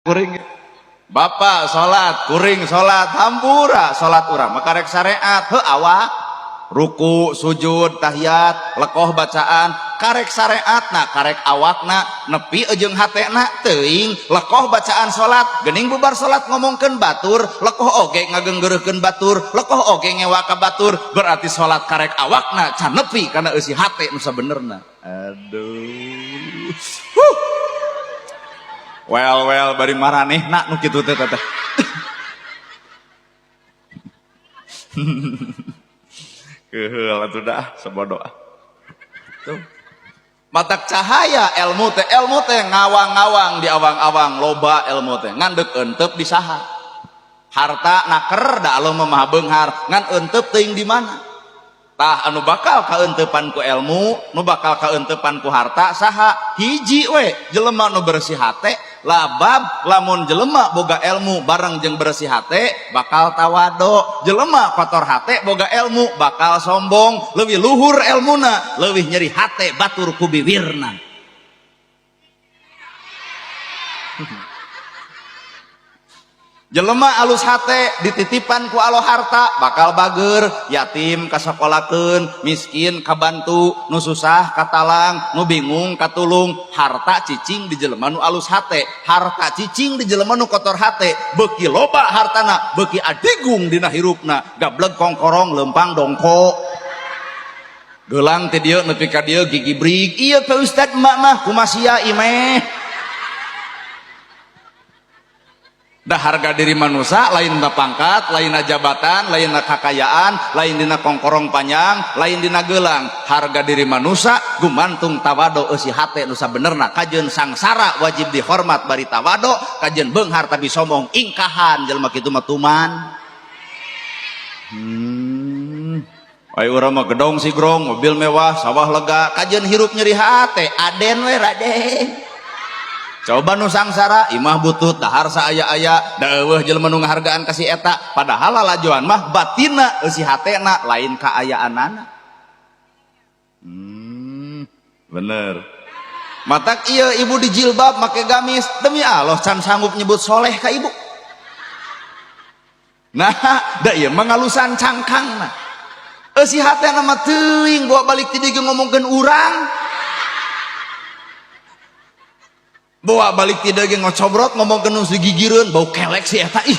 kuring Bapak salat kuring salat hampura salat urang maka rek syariat heuh awak ruku sujud tahiyat lekoh bacaan karek syariatna karek awakna nepi jeung hatena teuing lekoh bacaan salat geuning bubar salat ngomongkeun batur lekoh oge ngageunggeureukkeun batur lekoh oge ngewa ka batur berarti salat karek awakna can nepi kana eusi hate nu sabenerna. Aduh well bari maranehna nu kitu teh teh keheul atuh dah sabodo tuh matak cahaya ilmu teh ngawang-ngawang di awang-awang loba ilmu teh ngan deuk euteup di saha harta naker da Allah mah beunghar ngan euteup teuing di mana tah anu bakal kaeunteupan ku ilmu nu bakal kaeunteupan ku harta saha hiji we jelema nu bersih hate labab lamun jelema boga ilmu bareng jeung bersih hate bakal tawado jelema kotor hate boga ilmu bakal sombong leuwih luhur ilmuna leuwih nyeri hate batur ku bibirna. Jelema alus hate dititipan ku Allah harta bakal bager yatim kasakolakeun miskin kabantu nu susah katalang nu bingung katulung harta cicing di jelema nu alus hate harta cicing di jelema nu kotor hate beuki loba hartana beuki adigung dina hirupna gableg kongkorong lempang dongko geulang teh dieu nepi ka dieu gigi brig ieu ke ustad emak mah kumasia imeh dah harga diri manusia lain dina pangkat lain dina jabatan lain dina kakayaan lain dina kongkorong panjang lain dina gelang harga diri manusia gumantung tawado eusi hate nu sabenerna kajeun sangsara wajib dihormat bari tawado kajeun beunghar tapi sombong ingkahan jelema kitu mah tuman. Ai urang mah gedong sigrong mobil mewah sawah lega kajeun hirup nyeri hate aden we raden coba nu sangsara imah butut dahar saaya-aya da eueuh jelema nu ngahargaan ka si eta padahal lalajoan mah batinna eusi hatena lain kaayaanana. Bener matak ieu ibu di jilbab make gamis demi Allah can sanggup nyebut soleh ka ibu nah da ieu mah ngalusan cangkangna eusi hatena mah teuing bawa balik ti dieu ngomongkeun urang bawa balik tidak ge ngocobrot ngomong kenung gigireun bau kelek si eta ih